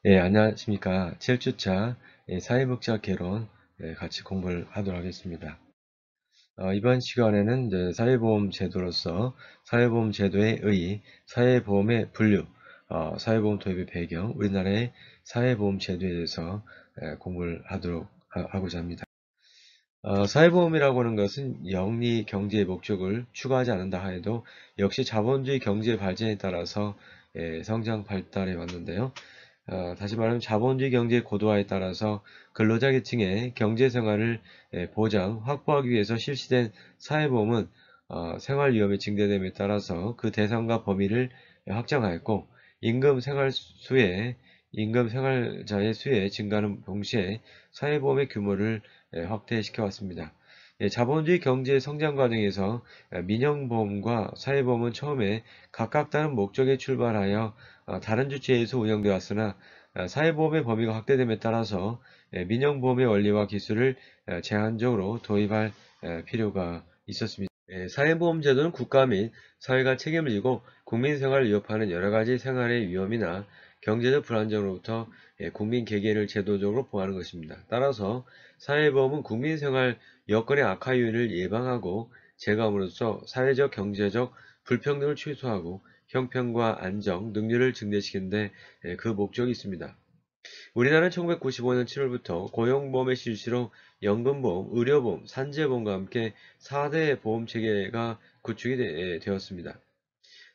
예, 안녕하십니까. 7주차 사회복지학 개론 같이 공부를 하도록 하겠습니다. 이번 시간에는 이제 사회보험 제도로서 사회보험 제도의 의의, 사회보험의 분류, 사회보험 도입의 배경, 우리나라의 사회보험 제도에 대해서 공부를 하고자 합니다. 사회보험이라고 하는 것은 영리 경제의 목적을 추구하지 않는다 하여도 역시 자본주의 경제 발전에 따라서 성장 발달해 왔는데요. 다시 말하면 자본주의 경제 고도화에 따라서 근로자 계층의 경제 생활을 보장, 확보하기 위해서 실시된 사회보험은 생활 위험의 증대됨에 따라서 그 대상과 범위를 확장하였고 임금 생활자의 수에 증가하는 동시에 사회보험의 규모를 확대시켜 왔습니다. 자본주의 경제 성장 과정에서 민영보험과 사회보험은 처음에 각각 다른 목적에 출발하여 다른 주체에서 운영되어 왔으나 사회보험의 범위가 확대됨에 따라서 민영보험의 원리와 기술을 제한적으로 도입할 필요가 있었습니다. 사회보험 제도는 국가 및 사회가 책임을 지고 국민 생활을 위협하는 여러 가지 생활의 위험이나 경제적 불안정으로부터 국민 개개인을 제도적으로 보호하는 것입니다. 따라서 사회보험은 국민 생활 여건의 악화 요인을 예방하고 제거함으로써 사회적 경제적 불평등을 최소화하고 형평과 안정, 능률을 증대시키는 데 그 목적이 있습니다. 우리나라는 1995년 7월부터 고용보험의 실시로 연금보험, 의료보험, 산재보험과 함께 4대 보험체계가 구축이 되었습니다.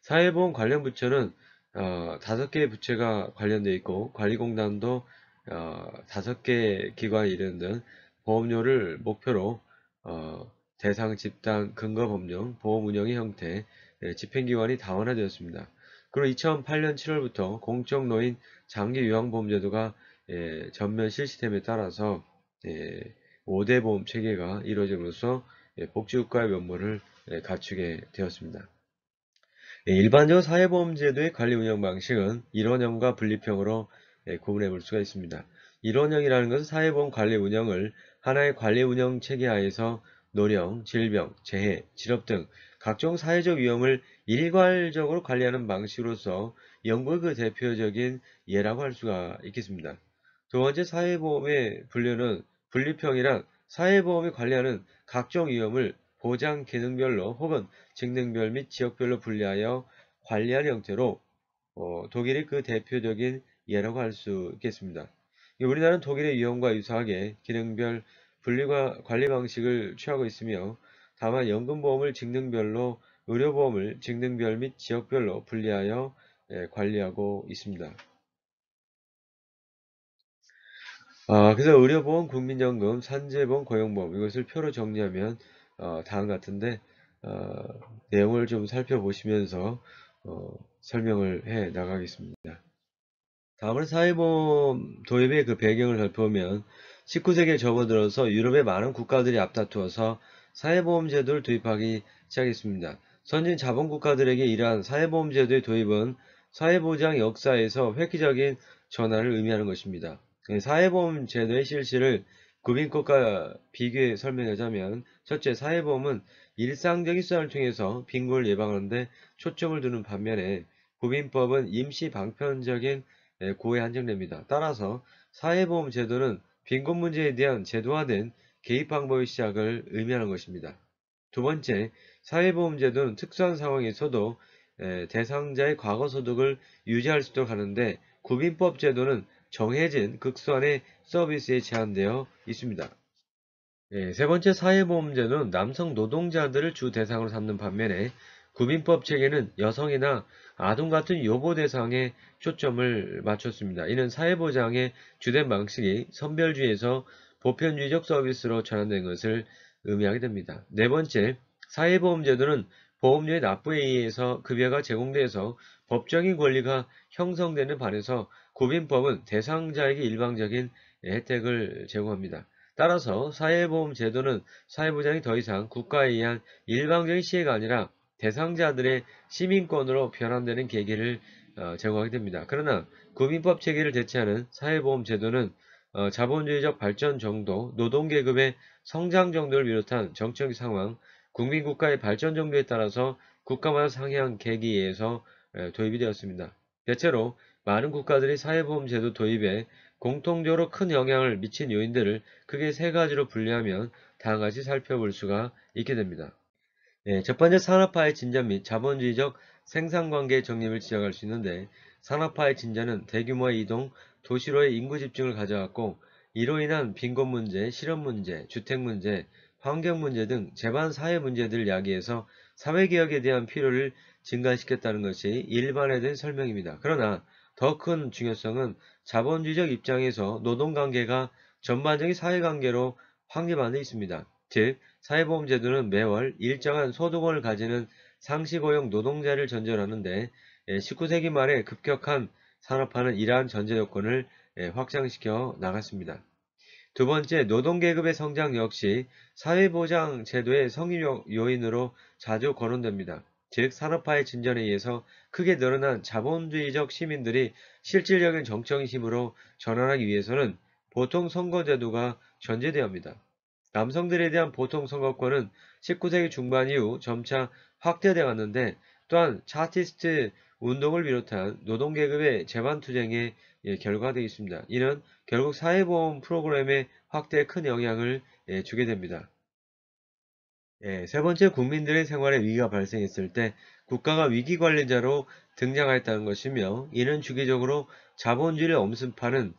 사회보험 관련 부처는 5개 부처가 관련되어 있고 관리공단도 5개 기관이 이르는 등 보험료를 목표로 대상 집단 근거법령 보험 운영의 형태 집행기관이 다원화되었습니다. 그리고 2008년 7월부터 공적노인 장기요양보험제도가 전면 실시됨에 따라서 5대 보험 체계가 이루어짐으로써 복지국가의 면모를 갖추게 되었습니다. 일반적으로 사회보험제도의 관리 운영 방식은 일원형과 분립형으로 구분해 볼 수가 있습니다. 일원형이라는 것은 사회보험 관리 운영을 하나의 관리 운영 체계 하에서 노령, 질병, 재해, 질업 등 각종 사회적 위험을 일괄적으로 관리하는 방식으로서 영국의 그 대표적인 예라고 할 수가 있겠습니다. 두 번째 사회보험의 분류는 분립형이란 사회보험이 관리하는 각종 위험을 보장 기능별로 혹은 직능별 및 지역별로 분리하여 관리하는 형태로 독일이 그 대표적인 예라고 할 수 있겠습니다. 우리나라는 독일의 유형과 유사하게 기능별 분리과 관리 방식을 취하고 있으며 다만 연금보험을 직능별로 의료보험을 직능별 및 지역별로 분리하여 관리하고 있습니다. 그래서 의료보험, 국민연금, 산재보험, 고용보험 이것을 표로 정리하면 다음 같은데 어, 내용을 좀 살펴보시면서 설명을 해 나가겠습니다. 다음은 사회보험 도입의 그 배경을 살펴보면 19세기에 접어들어서 유럽의 많은 국가들이 앞다투어서 사회보험 제도를 도입하기 시작했습니다. 선진 자본국가들에게 이러한 사회보험 제도의 도입은 사회보장 역사에서 획기적인 전환을 의미하는 것입니다. 사회보험 제도의 실시를 구빈국과 비교해 설명하자면 첫째, 사회보험은 일상적인 수단을 통해서 빈곤을 예방하는 데 초점을 두는 반면에 구빈법은 임시 방편적인 구호에 한정됩니다. 따라서 사회보험 제도는 빈곤 문제에 대한 제도화된 개입 방법의 시작을 의미하는 것입니다. 두 번째, 사회보험 제도는 특수한 상황에서도 대상자의 과거 소득을 유지할 수 있도록 하는데 구빈법 제도는 정해진 극소한의 서비스에 제한되어 있습니다. 세 번째 사회보험제는 남성 노동자들을 주 대상으로 삼는 반면에 구민법 체계는 여성이나 아동 같은 요보 대상에 초점을 맞췄습니다. 이는 사회보장의 주된 방식이 선별주의에서 보편주의적 서비스로 전환된 것을 의미하게 됩니다. 네 번째, 사회보험제도는 보험료의 납부에 의해서 급여가 제공돼서 법적인 권리가 형성되는 반해서 구민법은 대상자에게 일방적인 혜택을 제공합니다. 따라서 사회보험 제도는 사회보장이 더 이상 국가에 의한 일방적인 시혜가 아니라 대상자들의 시민권으로 변환되는 계기를 제공하게 됩니다. 그러나 국민법 체계를 대체하는 사회보험 제도는 자본주의적 발전 정도, 노동계급의 성장 정도를 비롯한 정치적 상황, 국민국가의 발전 정도에 따라서 국가마다 상향 계기에 의해서 도입이 되었습니다. 대체로 많은 국가들이 사회보험 제도 도입에 공통적으로 큰 영향을 미친 요인들을 크게 세 가지로 분류하면 다음과 같이 살펴볼 수가 있게 됩니다. 첫 번째 산업화의 진전 및 자본주의적 생산관계의 정립을 지적할 수 있는데, 산업화의 진전은 대규모의 이동, 도시로의 인구 집중을 가져왔고, 이로 인한 빈곤 문제, 실업 문제, 주택 문제, 환경 문제 등 재반 사회 문제들을 야기해서 사회개혁에 대한 필요를 증가시켰다는 것이 일반화된 설명입니다. 그러나 더 큰 중요성은 자본주의적 입장에서 노동관계가 전반적인 사회관계로 확립하는 데 있습니다. 즉, 사회보험제도는 매월 일정한 소득원을 가지는 상시고용 노동자를 전제하는데, 19세기 말에 급격한 산업화는 이러한 전제 요건을 확장시켜 나갔습니다. 두 번째, 노동계급의 성장 역시 사회보장 제도의 성립 요인으로 자주 거론됩니다. 즉, 산업화의 진전에 의해서 크게 늘어난 자본주의적 시민들이 실질적인 정적인 힘으로 전환하기 위해서는 보통 선거제도가 전제되어야 합니다. 남성들에 대한 보통 선거권은 19세기 중반 이후 점차 확대되어 왔는데, 또한 차티스트 운동을 비롯한 노동계급의 재반투쟁의 결과되어 있습니다. 이는 결국 사회보험 프로그램의 확대에 큰 영향을 주게 됩니다. 세 번째, 국민들의 생활에 위기가 발생했을 때 국가가 위기관리자로 등장하였다는 것이며, 이는 주기적으로 자본주의를 엄습하는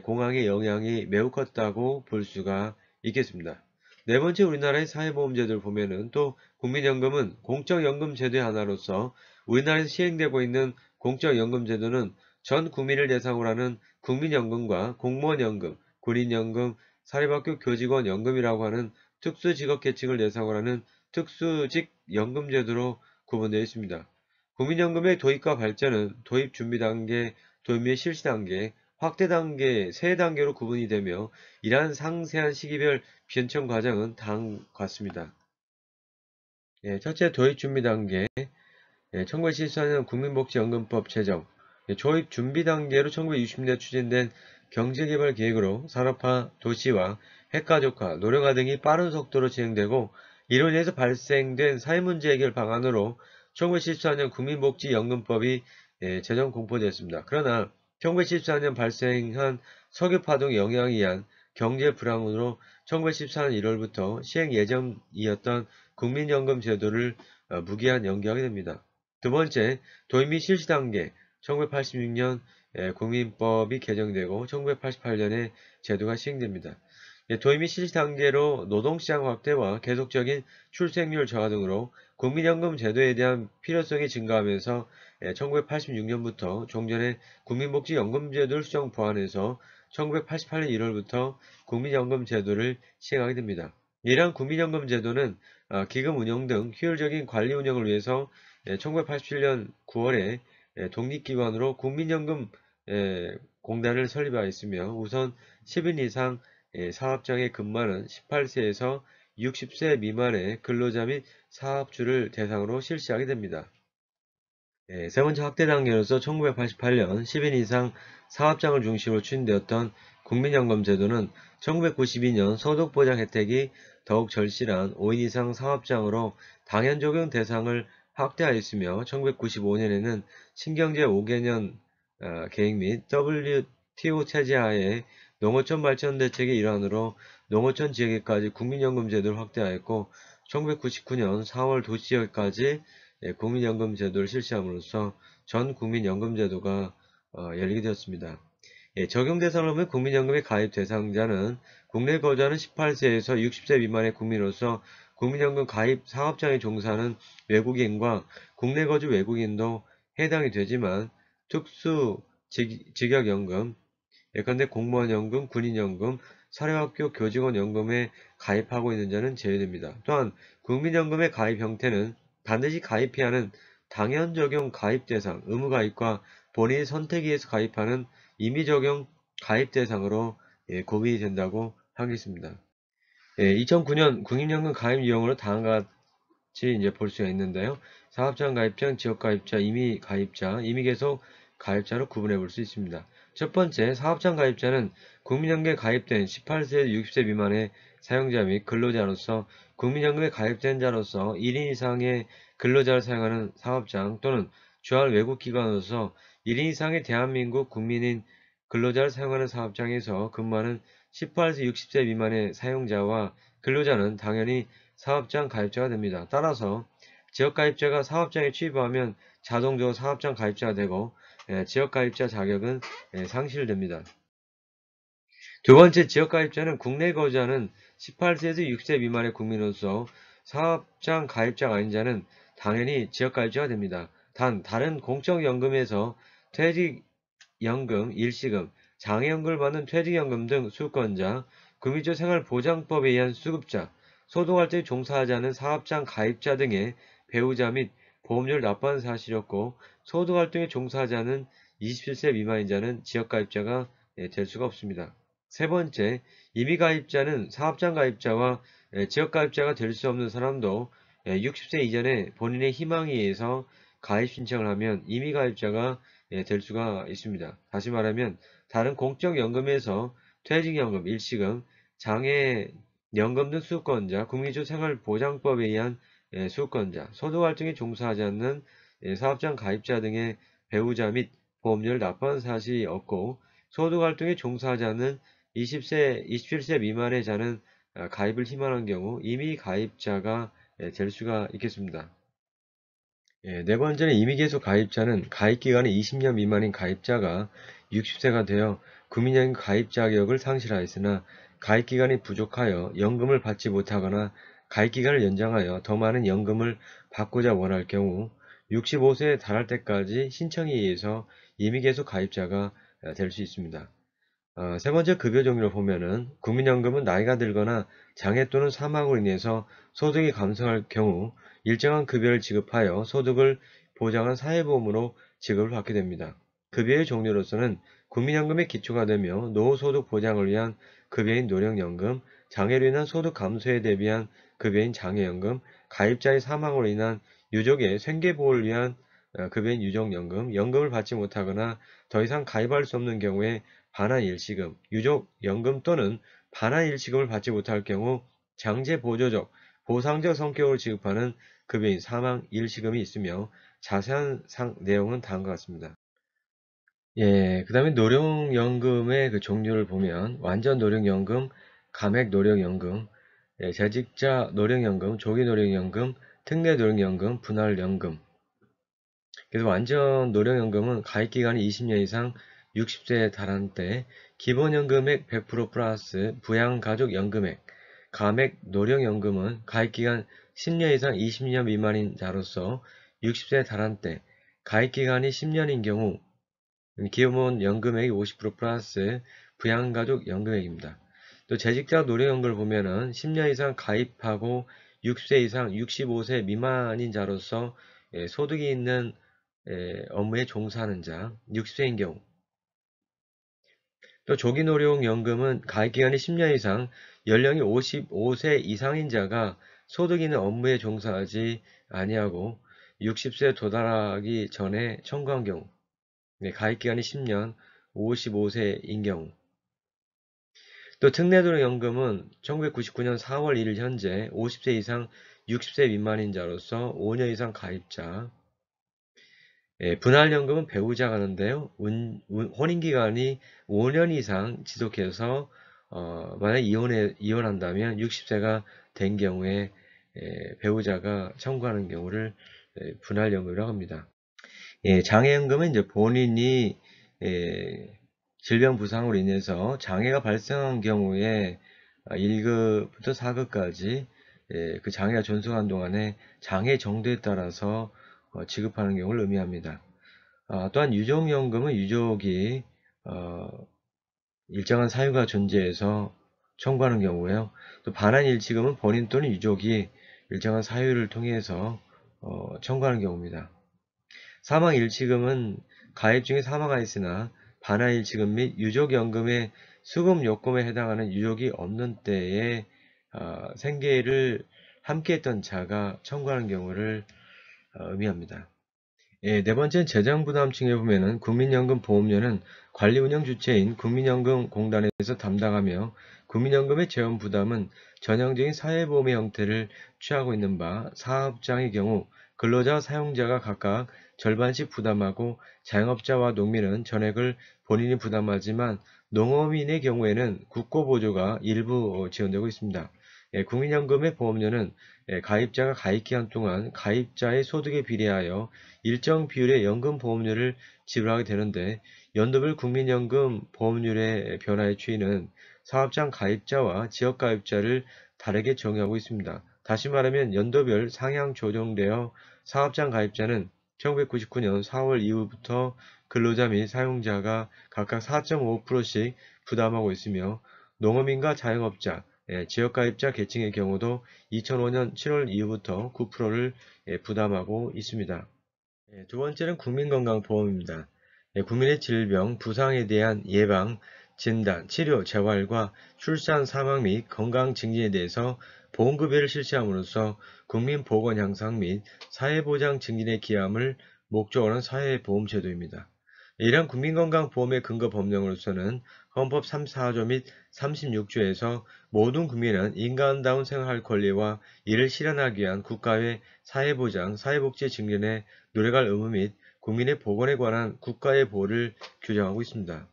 공황의 영향이 매우 컸다고 볼 수가 있겠습니다. 네 번째, 우리나라의 사회보험제도를 보면은 또 국민연금은 공적연금 제도의 하나로서 우리나라에서 시행되고 있는 공적연금제도는 전 국민을 대상으로 하는 국민연금과 공무원연금, 군인연금, 사립학교 교직원 연금이라고 하는 특수직업계층을 대상으로 하는 특수직연금제도로 구분되어 있습니다. 국민연금의 도입과 발전은 도입 준비 단계, 도입 및 실시 단계, 확대 단계 세 단계로 구분이 되며, 이러한 상세한 시기별 변천 과정은 다음과 같습니다. 첫째, 도입 준비 단계. 1974년 국민복지연금법 제정. 도입 준비 단계로 1960년대 추진된 경제개발계획으로 산업화, 도시화, 핵가족화, 노령화 등이 빠른 속도로 진행되고, 이로 인해서 발생된 사회문제 해결 방안으로 1974년 국민복지연금법이 제정 공포되었습니다. 그러나 1974년 발생한 석유파동 영향에 의한 경제 불황으로 1914년 1월부터 시행 예정이었던 국민연금 제도를 무기한 연기하게 됩니다. 두 번째, 도입 및 실시 단계. 1986년 국민법이 개정되고 1988년에 제도가 시행됩니다. 도입 및 실시 단계로 노동시장 확대와 계속적인 출생률 저하 등으로 국민연금 제도에 대한 필요성이 증가하면서 1986년부터 종전의 국민복지연금제도를 수정 보완해서 1988년 1월부터 국민연금 제도를 시행하게 됩니다. 이러한 국민연금 제도는 기금 운영 등 효율적인 관리 운영을 위해서 1987년 9월에 독립기관으로 국민연금 공단을 설립하였으며, 우선 10인 이상 사업장에 근무하는 18세에서 60세 미만의 근로자 및 사업주를 대상으로 실시하게 됩니다. 세 번째, 확대 단계로서 1988년 10인 이상 사업장을 중심으로 추진되었던 국민연금 제도는 1992년 소득보장 혜택이 더욱 절실한 5인 이상 사업장으로 당연 적용 대상을 확대하였으며, 1995년에는 신경제 5개년 계획 및 WTO 체제 하에 농어촌 발전 대책의 일환으로 농어촌 지역에까지 국민연금 제도를 확대하였고, 1999년 4월 도시지역까지 국민연금 제도를 실시함으로써 전 국민연금 제도가 열리게 되었습니다. 적용 대상으로 국민연금의 가입 대상자는 국내 거주하는 18세에서 60세 미만의 국민으로서 국민연금 가입 사업장에 종사하는 외국인과 국내 거주 외국인도 해당이 되지만, 특수 직역연금, 예컨대 공무원연금, 군인연금, 사립학교 교직원연금에 가입하고 있는 자는 제외됩니다. 또한 국민연금의 가입 형태는 반드시 가입해야 하는 당연 적용 가입 대상, 의무 가입과 본인의 선택에 의해서 가입하는 임의 적용 가입 대상으로 구분이 된다고 하겠습니다. 2009년 국민연금 가입 유형으로 다음과 같이 이제 볼 수가 있는데요. 사업장 가입자, 지역 가입자, 임의 가입자, 임의 계속 가입자로 구분해 볼 수 있습니다. 첫 번째, 사업장 가입자는 국민연금에 가입된 18세에서 60세 미만의 사용자 및 근로자로서 국민연금에 가입된 자로서 1인 이상의 근로자를 사용하는 사업장 또는 주할 외국기관으로서 1인 이상의 대한민국 국민인 근로자를 사용하는 사업장에서 근무하는 18에서 60세 미만의 사용자와 근로자는 당연히 사업장 가입자가 됩니다. 따라서 지역가입자가 사업장에 취입하면 자동적으로 사업장 가입자가 되고 지역가입자 자격은 상실됩니다. 두 번째, 지역가입자는 국내에 거주하는 18세에서 60세 미만의 국민으로서 사업장 가입자가 아닌 자는 당연히 지역가입자가 됩니다. 단, 다른 공적연금에서 퇴직연금, 일시금, 장애연금을 받는 퇴직연금 등 수급권자, 국민적 생활보장법에 의한 수급자, 소득활동에 종사하지 않은 사업장 가입자 등의 배우자 및 보험료를 납부하는 사실이 없고 소득활동에 종사하지 않은 27세 미만인 자는 지역가입자가 될 수가 없습니다. 세 번째, 임의가입자는 사업장 가입자와 지역가입자가 될 수 없는 사람도 60세 이전에 본인의 희망에 의해서 가입 신청을 하면 임의가입자가 될 수가 있습니다. 다시 말하면 다른 공적연금에서 퇴직연금, 일시금, 장애연금 등 수급권자, 국민적 생활보장법에 의한 수급권자, 소득활동에 종사하지 않는 사업장 가입자 등의 배우자 및 보험료를 납부한 사실이 없고 소득활동에 종사하지 않는 27세 미만의 자는 가입을 희망한 경우 이미 가입자가 될 수가 있겠습니다. 네 번째는 임의계속 가입자는 가입기간이 20년 미만인 가입자가 60세가 되어 국민연금 가입 자격을 상실하였으나 가입기간이 부족하여 연금을 받지 못하거나 가입기간을 연장하여 더 많은 연금을 받고자 원할 경우 65세에 달할 때까지 신청에 의해서 임의계속 가입자가 될 수 있습니다. 세 번째 급여 종류를 보면은 국민연금은 나이가 들거나 장애 또는 사망으로 인해서 소득이 감소할 경우 일정한 급여를 지급하여 소득을 보장한 사회보험으로 지급을 받게 됩니다. 급여의 종류로서는 국민연금의 기초가 되며 노후소득 보장을 위한 급여인 노령연금, 장애로 인한 소득 감소에 대비한 급여인 장애연금, 가입자의 사망으로 인한 유족의 생계보호를 위한 급여인 유족연금, 연금을 받지 못하거나 더 이상 가입할 수 없는 경우에 반환일시금, 유족연금 또는 반환일시금을 받지 못할 경우 장제보조적, 보상적 성격으로 지급하는 급여인 사망일시금이 있으며 자세한 내용은 다음과 같습니다. 그 다음에 노령연금의 그 종류를 보면 완전 노령연금, 감액 노령연금, 재직자 노령연금, 조기 노령연금, 특례 노령연금, 분할연금. 그래서 완전 노령연금은 가입기간이 20년 이상 60세에 달한 때 기본연금액 100% 플러스 부양가족연금액, 감액 노령연금은 가입기간 10년 이상 20년 미만인 자로서 60세에 달한 때 가입기간이 10년인 경우 기본연금액이 50% 플러스 부양가족연금액입니다. 또 재직자 노령연금을 보면은 10년 이상 가입하고 60세 이상 65세 미만인 자로서 소득이 있는 업무에 종사하는 자, 60세인 경우. 또 조기노령연금은 가입기간이 10년 이상, 연령이 55세 이상인 자가 소득 있는 업무에 종사하지 아니하고 60세 도달하기 전에 청구한 경우. 가입기간이 10년, 55세인 경우. 또 특례노령연금은 1999년 4월 1일 현재 50세 이상 60세 미만인 자로서 5년 이상 가입자. 분할연금은 배우자가 하는데요. 혼인기간이 5년 이상 지속해서 만약 이혼한다면 60세가 된 경우에 배우자가 청구하는 경우를 분할연금이라고 합니다. 장애연금은 이제 본인이 질병 부상으로 인해서 장애가 발생한 경우에 1급부터 4급까지 그 장애가 존속한 동안에 장애 정도에 따라서 지급하는 경우를 의미합니다. 또한 유족연금은 유족이 일정한 사유가 존재해서 청구하는 경우에요. 또 반환일시금은 본인 또는 유족이 일정한 사유를 통해서 청구하는 경우입니다. 사망일시금은 가입 중에 사망하였으나 반환일시금 및 유족연금의 수급요금에 해당하는 유족이 없는 때에 생계를 함께했던 자가 청구하는 경우를 의미합니다. 네 번째는 재정부담층에 보면은 국민연금 보험료는 관리운영 주체인 국민연금공단에서 담당하며 국민연금의 재원부담은 전형적인 사회보험의 형태를 취하고 있는 바 사업장의 경우 근로자와 사용자가 각각 절반씩 부담하고 자영업자와 농민은 전액을 본인이 부담하지만 농어민의 경우에는 국고보조가 일부 지원되고 있습니다. 국민연금의 보험료는 가입자가 가입기간 동안 가입자의 소득에 비례하여 일정 비율의 연금보험료를 지불하게 되는데 연도별 국민연금 보험률의 변화의 추이는 사업장 가입자와 지역가입자를 다르게 정의하고 있습니다. 다시 말하면 연도별 상향 조정되어 사업장 가입자는 1999년 4월 이후부터 근로자 및 사용자가 각각 4.5%씩 부담하고 있으며 농어민과 자영업자, 지역가입자 계층의 경우도 2005년 7월 이후부터 9%를 부담하고 있습니다. 두 번째는 국민건강보험입니다. 국민의 질병, 부상에 대한 예방, 진단, 치료, 재활과 출산, 사망 및 건강 증진에 대해서 보험급여를 실시함으로써 국민 보건 향상 및 사회보장 증진에 기함을 목적으로 한 사회보험제도입니다. 이러한 국민건강보험의 근거 법령으로서는 헌법 34조 및 36조에서 모든 국민은 인간다운 생활할 권리와 이를 실현하기 위한 국가의 사회보장, 사회복지 증진에 노력할 의무 및 국민의 보건에 관한 국가의 보호를 규정하고 있습니다.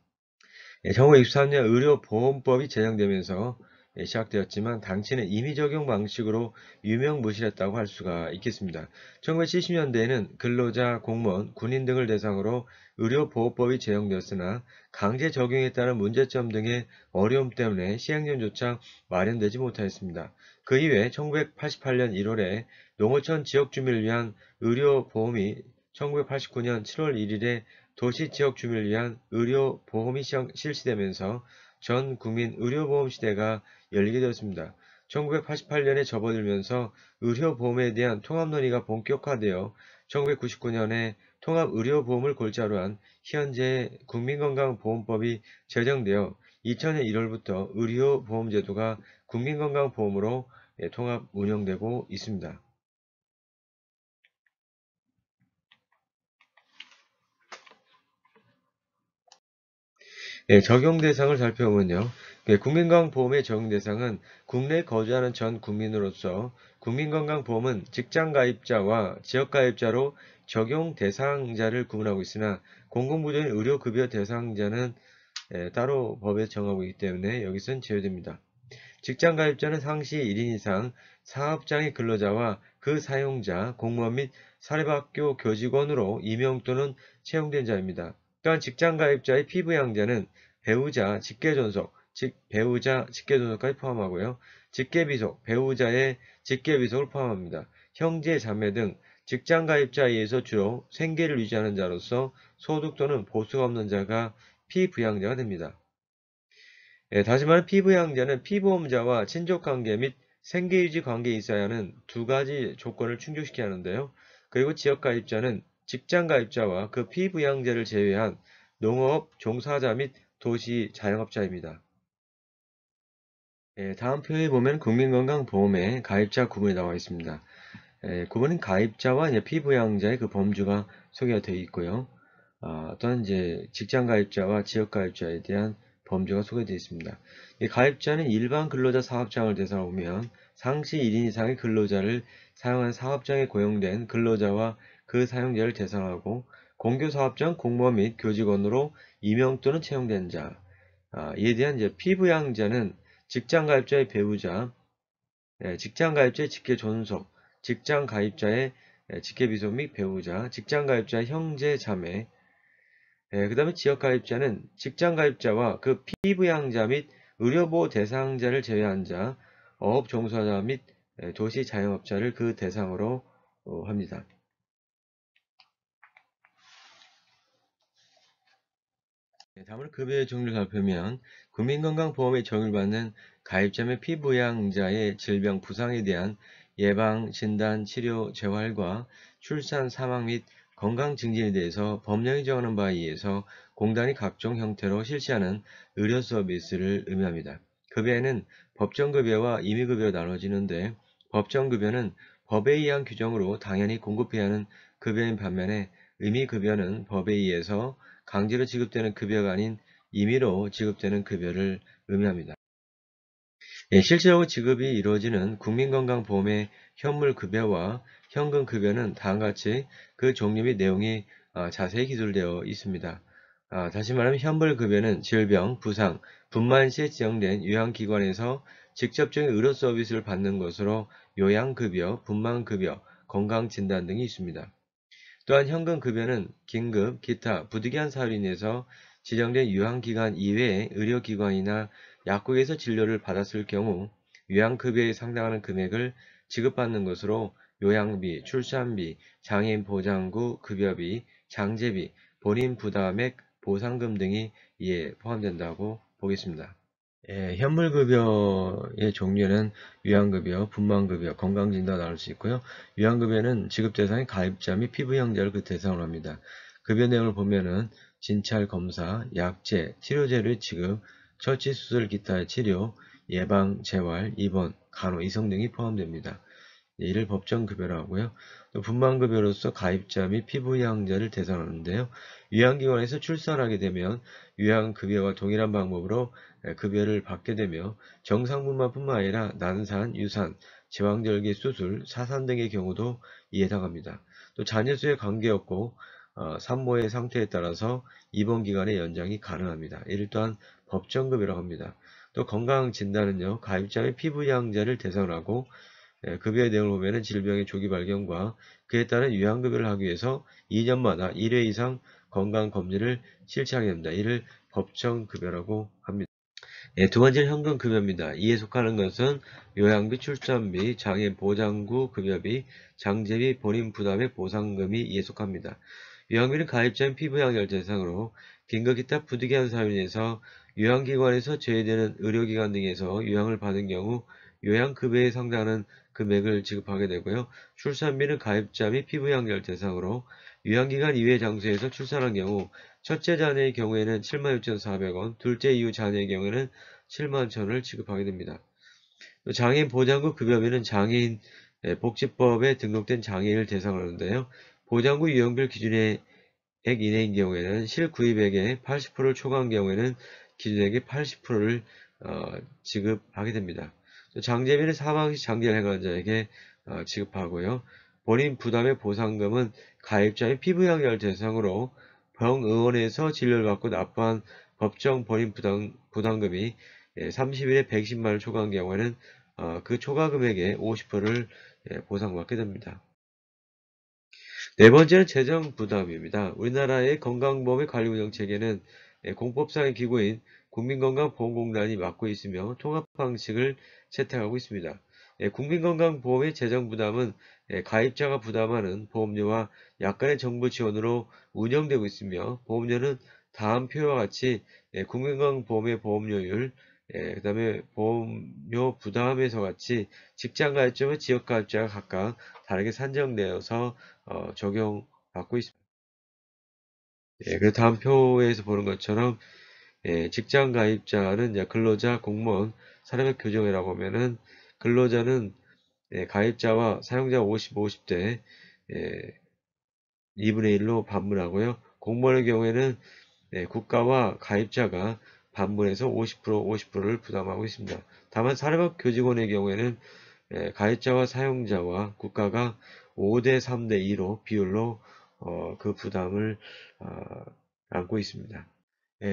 1923년 의료보험법이 제정되면서 시작되었지만 당시는 임의 적용 방식으로 유명무실했다고 할 수가 있겠습니다. 1970년대에는 근로자, 공무원, 군인 등을 대상으로 의료보호법이 제정되었으나 강제 적용에 따른 문제점 등의 어려움 때문에 시행령조차 마련되지 못하였습니다. 그 이후에 1988년 1월에 농어촌 지역주민을 위한 의료보험이 1989년 7월 1일에 도시 지역 주민을 위한 의료보험이 실시되면서 전 국민 의료보험 시대가 열리게 되었습니다. 1988년에 접어들면서 의료보험에 대한 통합 논의가 본격화되어 1999년에 통합의료보험을 골자로 한 현재 국민건강보험법이 제정되어 2000년 1월부터 의료보험제도가 국민건강보험으로 통합 운영되고 있습니다. 적용 대상을 살펴보면요. 국민건강보험의 적용 대상은 국내에 거주하는 전 국민으로서 국민건강보험은 직장가입자와 지역가입자로 적용 대상자를 구분하고 있으나 공공부조인 의료급여 대상자는 따로 법에 정하고 있기 때문에 여기서는 제외됩니다. 직장가입자는 상시 1인 이상 사업장의 근로자와 그 사용자, 공무원 및 사립학교 교직원으로 임용 또는 채용된 자입니다. 또한 직장가입자의 피부양자는 배우자, 직계존속, 즉 배우자, 직계존속까지 포함하고요. 직계비속, 배우자의 직계비속을 포함합니다. 형제, 자매 등 직장가입자에 의해서 주로 생계를 유지하는 자로서 소득 또는 보수가 없는 자가 피부양자가 됩니다. 다시 말해 피부양자는 피보험자와 친족관계 및 생계유지 관계에 있어야 하는 두 가지 조건을 충족시켜야 하는데요. 그리고 지역가입자는 직장가입자와 그 피부양자를 제외한 농업 종사자 및 도시 자영업자입니다. 다음 표에 보면 국민건강보험의 가입자 구분이 나와 있습니다. 구분은 가입자와 이제 피부양자의 그 범주가 소개가 되어 있고요. 또한 이제 직장가입자와 지역가입자에 대한 범주가 소개되어 있습니다. 이 가입자는 일반 근로자 사업장을 대상으로 보면 상시 1인 이상의 근로자를 사용한 사업장에 고용된 근로자와 그 사용자를 대상하고 공교사업장 공무원 및 교직원으로 임용 또는 채용된 자, 이에 대한 이제 피부양자는 직장가입자의 배우자, 직장가입자의 직계존속, 직장가입자의 직계비속 및 배우자, 직장가입자의 형제, 자매, 그 다음에 지역가입자는 직장가입자와 그 피부양자 및 의료보호 대상자를 제외한 자, 어업 종사자 및 도시 자영업자를 그 대상으로 합니다. 다음으로 급여의 종류를 살펴보면 국민건강보험에 적용받는 가입자 및 피부양자의 질병, 부상에 대한 예방, 진단, 치료, 재활과 출산, 사망 및 건강 증진에 대해서 법령이 정하는 바에 의해서 공단이 각종 형태로 실시하는 의료 서비스를 의미합니다. 급여에는 법정급여와 임의급여로 나눠지는데 법정급여는 법에 의한 규정으로 당연히 공급해야 하는 급여인 반면에 의미급여는 법에 의해서 강제로 지급되는 급여가 아닌 임의로 지급되는 급여를 의미합니다. 예, 실제로 지급이 이루어지는 국민건강보험의 현물급여와 현금급여는 다음과 같이 그 종류 및 내용이 자세히 기술되어 있습니다. 다시 말하면 현물급여는 질병, 부상, 분만 시에 지정된 요양기관에서 직접적인 의료 서비스를 받는 것으로 요양급여, 분만급여, 건강진단 등이 있습니다. 또한 현금급여는 긴급, 기타, 부득이한 사유로 인해서 지정된 요양기관 이외의 의료기관이나 약국에서 진료를 받았을 경우 요양급여에 상당하는 금액을 지급받는 것으로 요양비, 출산비, 장애인 보장구 급여비, 장제비, 본인 부담액, 보상금 등이 이에 포함된다고 보겠습니다. 예, 현물급여의 종류는 요양급여, 분만급여, 건강진단 나눌 수 있고요. 요양급여는 지급 대상이 가입자 및 피부 형제를 그 대상으로 합니다. 급여 내용을 보면은 진찰 검사, 약제, 치료제를 지급, 처치 수술 기타의 치료, 예방, 재활, 입원, 간호, 이송 등이 포함됩니다. 이를 법정급여라고 하고요. 또 분만급여로서 가입자 및 피부양자를 대상하는데요. 요양기관에서 출산하게 되면 요양급여와 동일한 방법으로 급여를 받게 되며 정상분만뿐만 아니라 난산, 유산, 제왕절개 수술, 사산 등의 경우도 이에 해당합니다. 또 자녀 수에 관계없고 산모의 상태에 따라서 입원기간의 연장이 가능합니다. 이를 또한 법정급여라고 합니다. 또 건강진단은요. 가입자 및 피부양자를 대상으로 하고 급여의 내용을 보면은 질병의 조기 발견과 그에 따른 요양급여를 하기 위해서 2년마다 1회 이상 건강검진을 실시하게 됩니다. 이를 법정급여라고 합니다. 두 번째는 현금급여입니다. 이에 속하는 것은 요양비, 출산비, 장애인 보장구 급여비, 장제비, 본인 부담의 보상금이 이에 속합니다. 요양비는 가입자인 피부양자를 대상으로 긴급 기타 부득이한 사유로 인해서 요양기관에서 제외되는 의료기관 등에서 요양을 받은 경우 요양급여에 상당하는 금액을 지급하게 되고요. 출산비는 가입자 및 피부양자를 대상으로 요양기관 이외 장소에서 출산한 경우 첫째 자녀의 경우에는 76,400원, 둘째 이후 자녀의 경우에는 71,000원을 지급하게 됩니다. 장애인 보장구 급여비는 장애인 복지법에 등록된 장애인을 대상으로 하는데요. 보장구 유형별 기준의 액 이내인 경우에는 실구입액의 80%를 초과한 경우에는 기준액의 80%를 지급하게 됩니다. 장제비는 사망 시 장기를 행한 자에게 지급하고요. 본인 부담의 보상금은 가입자의 피부양자를 대상으로 병의원에서 진료를 받고 납부한 법정 본인 부담금이 30일에 110만 원을 초과한 경우에는 그 초과 금액의 50%를 보상받게 됩니다. 네 번째는 재정 부담입니다. 우리나라의 건강보험의 관리운영 체계는 공법상의 기구인 국민건강보험공단이 맡고 있으며 통합 방식을 채택하고 있습니다. 국민건강보험의 재정 부담은 가입자가 부담하는 보험료와 약간의 정부 지원으로 운영되고 있으며 보험료는 다음 표와 같이 국민건강보험의 보험료율, 그 다음에 보험료 부담에서 같이 직장가입자와 지역가입자가 각각 다르게 산정되어서 적용받고 있습니다. 그 다음 표에서 보는 것처럼 직장 가입자는 이제 근로자, 공무원, 사회적 교정이라고 하면은 근로자는 가입자와 사용자 50, 50대 2분의 1로 반분하고요. 공무원의 경우에는 국가와 가입자가 반분해서 50%, 50%를 부담하고 있습니다. 다만 사회적 교직원의 경우에는 가입자와 사용자와 국가가 5대 3대 2로 비율로 그 부담을 안고 있습니다.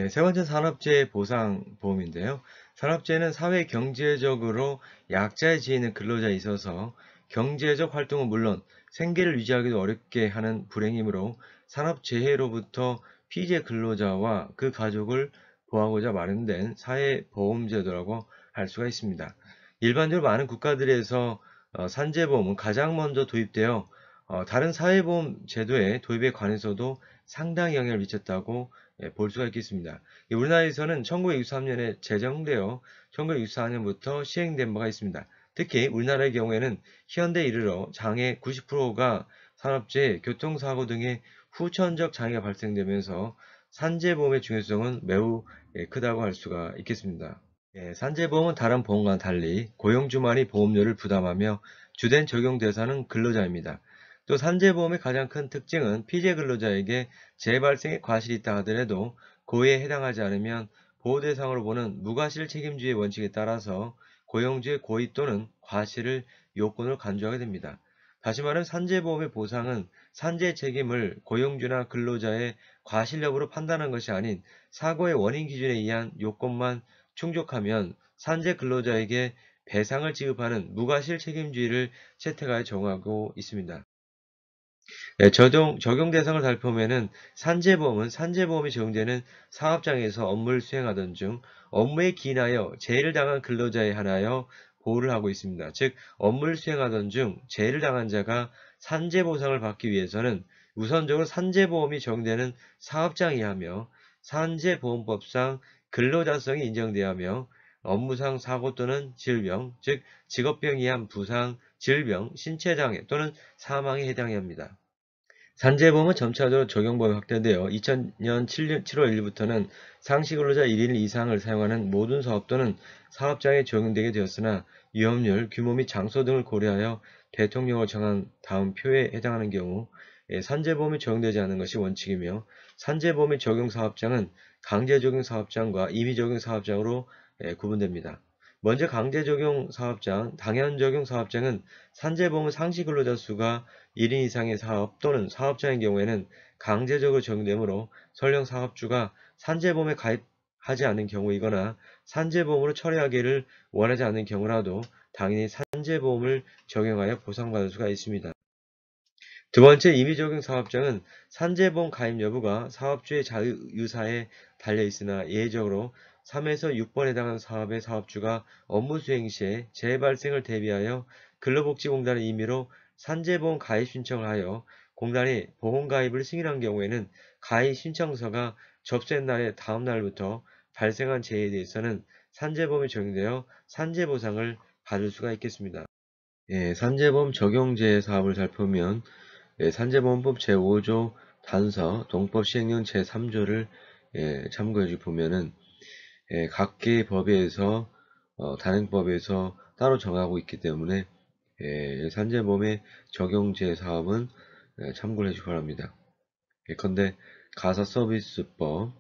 세 번째 산업재해 보상보험인데요. 산업재해는 사회 경제적으로 약자에 지이는 근로자에 있어서 경제적 활동은 물론 생계를 유지하기도 어렵게 하는 불행이므로 산업재해로부터 피해 근로자와 그 가족을 보호하고자 마련된 사회보험제도라고 할 수가 있습니다. 일반적으로 많은 국가들에서 산재보험은 가장 먼저 도입되어 다른 사회보험 제도의 도입에 관해서도 상당히 영향을 미쳤다고 볼 수가 있겠습니다. 우리나라에서는 1963년에 제정되어 1964년부터 시행된 바가 있습니다. 특히 우리나라의 경우에는 현대에 이르러 장애 90%가 산업재해, 교통사고 등의 후천적 장애가 발생되면서 산재보험의 중요성은 매우 크다고 할 수가 있겠습니다. 산재보험은 다른 보험과는 달리 고용주만이 보험료를 부담하며 주된 적용 대상은 근로자입니다. 또 산재보험의 가장 큰 특징은 피해 근로자에게 재발생의 과실이 있다 하더라도 고의에 해당하지 않으면 보호 대상으로 보는 무과실 책임주의 원칙에 따라서 고용주의 고의 또는 과실을 요건으로 간주하게 됩니다. 다시 말하면 산재보험의 보상은 산재 책임을 고용주나 근로자의 과실력으로 판단한 것이 아닌 사고의 원인 기준에 의한 요건만 충족하면 산재 근로자에게 배상을 지급하는 무과실 책임주의를 채택하여 적용하고 있습니다. 네, 적용 대상을 살펴보면은 산재보험은 산재보험이 적용되는 사업장에서 업무를 수행하던 중 업무에 기인하여 재해를 당한 근로자에 한하여 보호를 하고 있습니다. 즉, 업무를 수행하던 중 재해를 당한 자가 산재보상을 받기 위해서는 우선적으로 산재보험이 적용되는 사업장이 하며 산재보험법상 근로자성이 인정되어야 하며 업무상 사고 또는 질병, 즉 직업병에 의한 부상, 질병, 신체장애 또는 사망에 해당해야 합니다. 산재보험은 점차적으로 적용범위 확대되어 2000년 7월 1일부터는 상시근로자 1인 이상을 사용하는 모든 사업 또는 사업장에 적용되게 되었으나 위험률, 규모 및 장소 등을 고려하여 대통령을 정한 다음 표에 해당하는 경우 산재보험이 적용되지 않는 것이 원칙이며 산재보험의 적용 사업장은 강제적용 사업장과 임의적용 사업장으로 구분됩니다. 먼저 강제적용 사업장, 당연적용 사업장은 산재보험 상시근로자 수가 1인 이상의 사업 또는 사업장인 경우에는 강제적으로 적용되므로 설령 사업주가 산재보험에 가입하지 않은 경우이거나 산재보험으로 처리하기를 원하지 않는 경우라도 당연히 산재보험을 적용하여 보상받을 수가 있습니다. 두 번째, 임의적용 사업장은 산재보험 가입 여부가 사업주의 자유의사에 달려있으나 예외적으로 3에서 6번에 해당하는 사업의 사업주가 업무 수행 시에 재해 발생을 대비하여 근로복지공단의 임의로 산재보험 가입 신청을 하여 공단이 보험가입을 승인한 경우에는 가입 신청서가 접수된 날의 다음 날부터 발생한 재해에 대해서는 산재보험이 적용되어 산재보상을 받을 수가 있겠습니다. 산재보험 적용제 사업을 살펴보면 산재보험법 제5조 단서 동법 시행령 제3조를 참고해 보면은 각계의 법에서 단행법에서 따로 정하고 있기 때문에 산재보험의 적용제 사업은 참고를 해주기 바랍니다. 예컨대 가사서비스법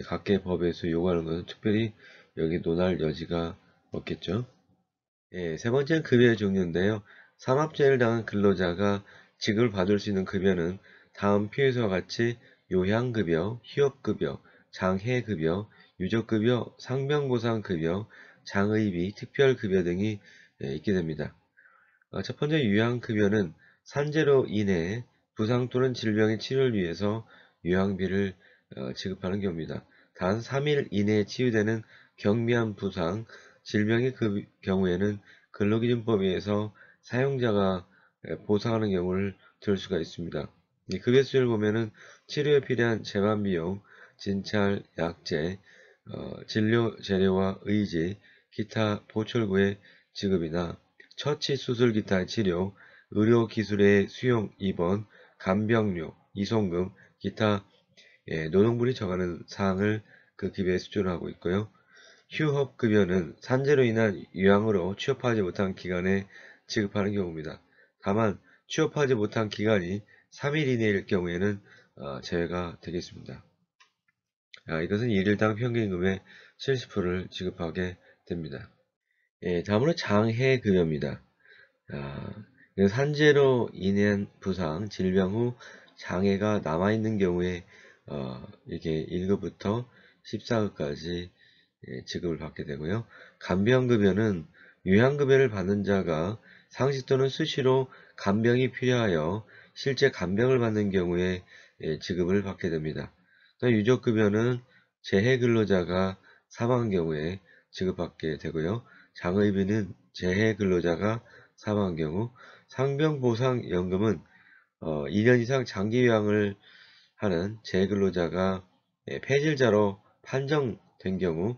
각계 법에서 요구하는 것은 특별히 여기 논할 여지가 없겠죠. 세 번째는 급여의 종류인데요. 산업재해를 당한 근로자가 지급을 받을 수 있는 급여는 다음 표에서와 같이 요양급여, 휴업급여, 장해급여, 유족급여, 상병보상급여, 장의비, 특별급여 등이 있게 됩니다. 첫 번째 요양급여는 산재로 인해 부상 또는 질병의 치료를 위해서 요양비를 지급하는 경우입니다. 단 3일 이내에 치유되는 경미한 부상, 질병의 경우에는 근로기준법에 의해서 사용자가 보상하는 경우를 들 수가 있습니다. 이 급여 수를 보면은 치료에 필요한 재반비용, 진찰, 약제, 진료 재료와 의지, 기타 보철구의 지급이나 처치, 수술, 기타 치료, 의료기술의 수용, 입원, 간병료, 이송금, 기타 노동부리 정하는 사항을 그 급여에 수준을 하고 있고요. 휴업급여는 산재로 인한 요양으로 취업하지 못한 기간에 지급하는 경우입니다. 다만 취업하지 못한 기간이 3일 이내일 경우에는 제외가 되겠습니다. 이것은 일일당 평균임금의 70%를 지급하게 됩니다. 다음으로 장해급여입니다. 산재로 인한 부상, 질병 후 장애가 남아있는 경우에 이게 1급부터 14급까지 지급을 받게 되고요. 간병급여는 요양급여를 받는 자가 상시 또는 수시로 간병이 필요하여 실제 간병을 받는 경우에 지급을 받게 됩니다. 유족급여는 재해근로자가 사망한 경우에 지급받게 되고요. 장의비는 재해근로자가 사망한 경우, 상병보상연금은 2년 이상 장기요양을 하는 재해근로자가 폐질자로 판정된 경우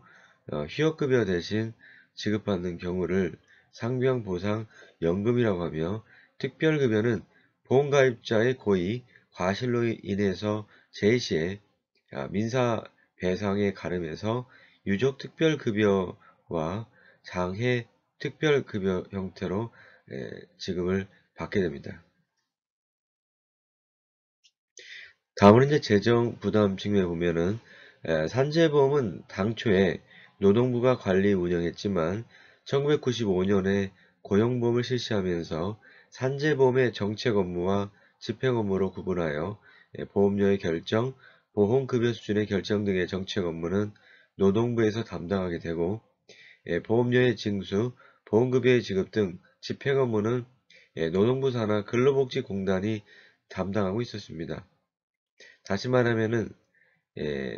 휴업급여 대신 지급받는 경우를 상병보상연금이라고 하며, 특별급여는 보험가입자의 고의, 과실로 인해서 재해시에 민사배상에 가름해서 유족특별급여와 장해특별급여 형태로 지급을 받게 됩니다. 다음은 이제 재정부담 측면에 보면은 산재보험은 당초에 노동부가 관리 운영했지만 1995년에 고용보험을 실시하면서 산재보험의 정책 업무와 집행 업무로 구분하여 보험료의 결정, 보험급여 수준의 결정 등의 정책 업무는 노동부에서 담당하게 되고 보험료의 징수, 보험급여의 지급 등 집행 업무는 노동부 산하 근로복지공단이 담당하고 있었습니다. 다시 말하면은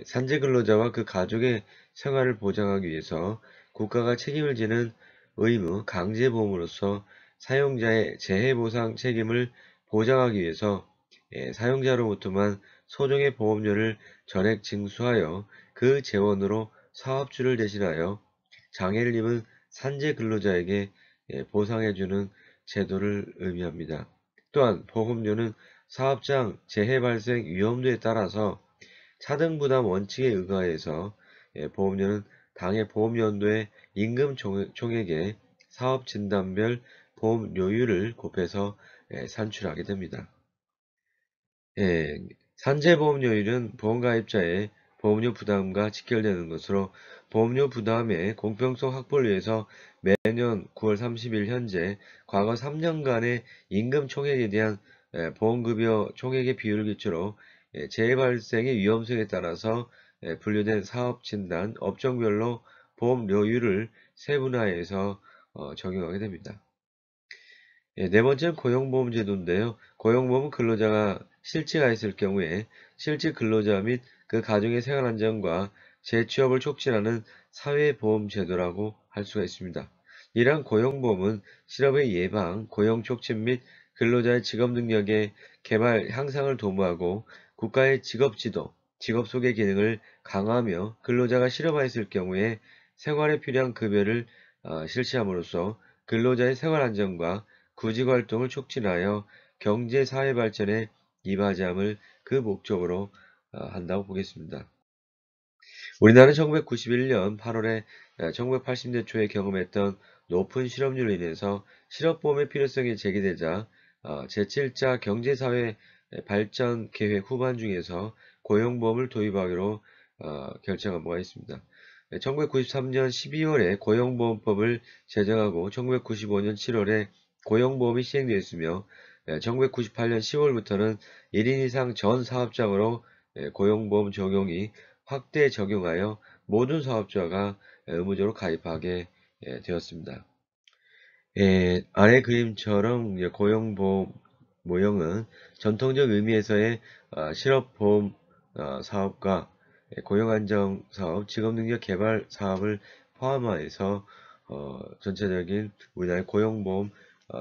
산재 근로자와 그 가족의 생활을 보장하기 위해서 국가가 책임을 지는 의무 강제보험으로서 사용자의 재해보상 책임을 보장하기 위해서 사용자로부터만 소정의 보험료를 전액 징수하여 그 재원으로 사업주를 대신하여 장애를 입은 산재 근로자에게 보상해주는 제도를 의미합니다. 또한 보험료는 사업장 재해 발생 위험도에 따라서 차등부담 원칙에 의거해서 보험료는 당해 보험연도의 임금 총액에 사업진단별 보험료율을 곱해서 산출하게 됩니다. 예, 산재보험료율은 보험가입자의 보험료 부담과 직결되는 것으로 보험료 부담의 공평성 확보를 위해서 매년 9월 30일 현재 과거 3년간의 임금 총액에 대한 보험급여 총액의 비율을 기초로 재해 발생의 위험성에 따라서 분류된 사업진단 업종별로 보험료율을 세분화해서 적용하게 됩니다. 네 번째는 고용보험 제도인데요. 고용보험은 근로자가 실직가 있을 경우에 실직 근로자 및 그 가정의 생활안전과 재취업을 촉진하는 사회보험 제도라고 할 수가 있습니다. 이러한 고용보험은 실업의 예방, 고용 촉진 및 근로자의 직업 능력의 개발 향상을 도모하고 국가의 직업지도, 직업소개 기능을 강화하며 근로자가 실업하였을 경우에 생활에 필요한 급여를 실시함으로써 근로자의 생활안전과 구직활동을 촉진하여 경제 사회 발전에 이바지함을 그 목적으로 한다고 보겠습니다. 우리나라는 1991년 8월에 1980년 초에 경험했던 높은 실업률로 인해서 실업보험의 필요성이 제기되자 제7자 경제사회 발전 계획 후반 중에서 고용보험을 도입하기로 결정한 바가 있습니다. 1993년 12월에 고용보험법을 제정하고 1995년 7월에 고용보험이 시행되었으며 1998년 10월부터는 1인 이상 전 사업장으로 고용보험 적용이 확대 적용하여 모든 사업자가 의무적으로 가입하게 되었습니다. 아래 그림처럼 고용보험 모형은 전통적 의미에서의 실업보험 사업과 고용안정사업, 직업능력 개발 사업을 포함하여서 전체적인 우리나라의 고용보험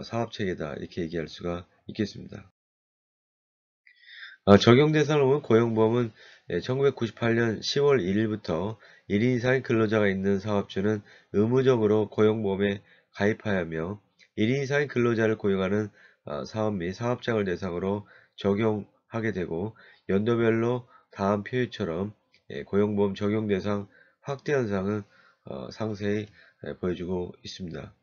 사업체계다 이렇게 얘기할 수가 있겠습니다. 적용 대상으로는 고용보험은 1998년 10월 1일부터 1인 이상의 근로자가 있는 사업주는 의무적으로 고용보험에 가입하여야 하며 1인 이상의 근로자를 고용하는 사업 및 사업장을 대상으로 적용하게 되고 연도별로 다음 표에처럼 고용보험 적용 대상 확대 현상은 상세히 보여주고 있습니다.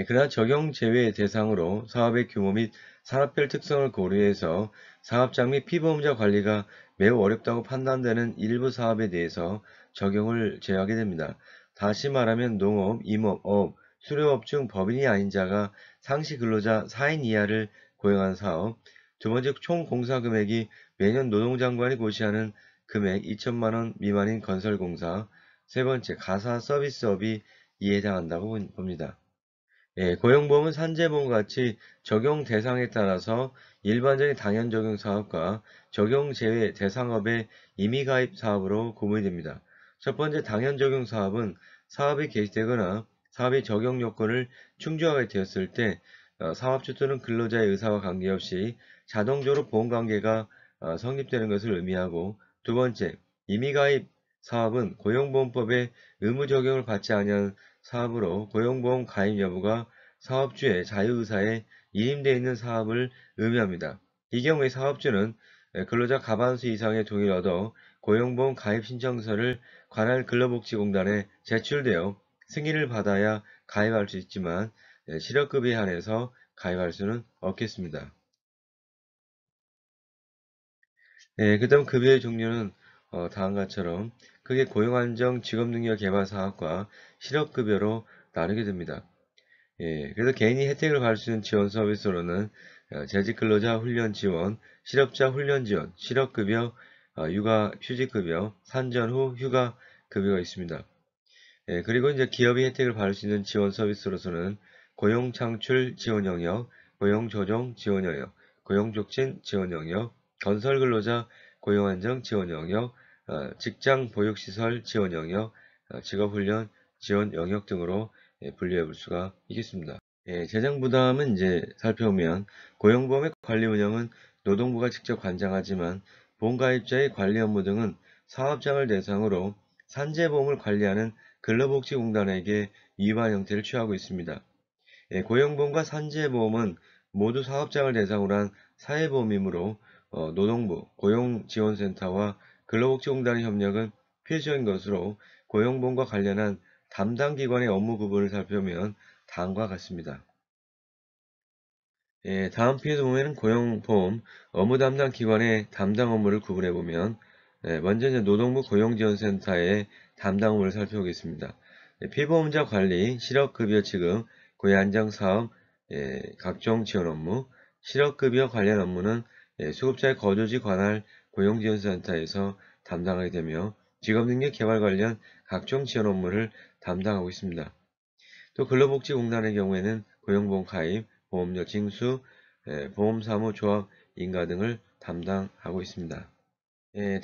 그러나 적용 제외 대상으로 사업의 규모 및 산업별 특성을 고려해서 사업장 및 피보험자 관리가 매우 어렵다고 판단되는 일부 사업에 대해서 적용을 제외하게 됩니다. 다시 말하면 농업, 임업, 어업, 수료업 중 법인이 아닌 자가 상시 근로자 4인 이하를 고용한 사업. 두 번째, 총 공사 금액이 매년 노동장관이 고시하는 금액 2천만 원 미만인 건설공사. 세 번째, 가사 서비스업이 이에 해당한다고 봅니다. 고용보험은 산재보험 같이 적용 대상에 따라서 일반적인 당연 적용 사업과 적용 제외 대상업의 임의가입 사업으로 구분이 됩니다. 첫 번째 당연 적용 사업은 사업이 개시되거나 사업의 적용 요건을 충족하게 되었을 때 사업주 또는 근로자의 의사와 관계없이 자동적으로 보험관계가 성립되는 것을 의미하고, 두 번째 임의가입 사업은 고용보험법의 의무 적용을 받지 아니한 사업으로 고용보험 가입 여부가 사업주의 자유의사에 위임되어 있는 사업을 의미합니다. 이 경우에 사업주는 근로자 과반수 이상의 동의를 얻어 고용보험 가입 신청서를 관할 근로복지공단에 제출되어 승인을 받아야 가입할 수 있지만 실업급여에 한해서 가입할 수는 없겠습니다. 그 다음 급여의 종류는 다음과 같처럼 크게 고용안정 직업능력 개발 사업과 실업급여로 나누게 됩니다. 예, 그래서 개인이 혜택을 받을 수 있는 지원 서비스로는 재직근로자 훈련 지원, 실업자 훈련 지원, 실업급여, 육아 휴직급여, 산전 후 휴가급여가 있습니다. 예, 그리고 이제 기업이 혜택을 받을 수 있는 지원 서비스로서는 고용창출 지원 영역, 고용조정 지원 영역, 고용촉진 지원 영역, 건설근로자 고용안정 지원 영역, 직장보육시설 지원 영역, 직업훈련 지원 영역 등으로 분류해 볼 수가 있겠습니다. 예, 재정 부담은 이제 살펴보면 고용보험의 관리 운영은 노동부가 직접 관장하지만 보험가입자의 관리 업무 등은 사업장을 대상으로 산재보험을 관리하는 근로복지공단에게 위반 형태를 취하고 있습니다. 예, 고용보험과 산재보험은 모두 사업장을 대상으로 한 사회보험이므로 노동부, 고용지원센터와 근로복지공단의 협력은 필수적인 것으로 고용보험과 관련한 담당 기관의 업무 구분을 살펴보면 다음과 같습니다. 예, 다음 페이지 보면 고용보험 업무 담당 기관의 담당 업무를 구분해 보면 먼저 이제 노동부 고용지원센터의 담당 업무를 살펴보겠습니다. 피보험자 관리, 실업급여 지급, 고용안정사업, 각종 지원 업무, 실업급여 관련 업무는 수급자의 거주지 관할 고용지원센터에서 담당하게 되며 직업능력 개발 관련 각종 지원 업무를 담당하고 있습니다. 또 근로복지공단의 경우에는 고용보험 가입, 보험료 징수, 보험사무 조합 인가 등을 담당하고 있습니다.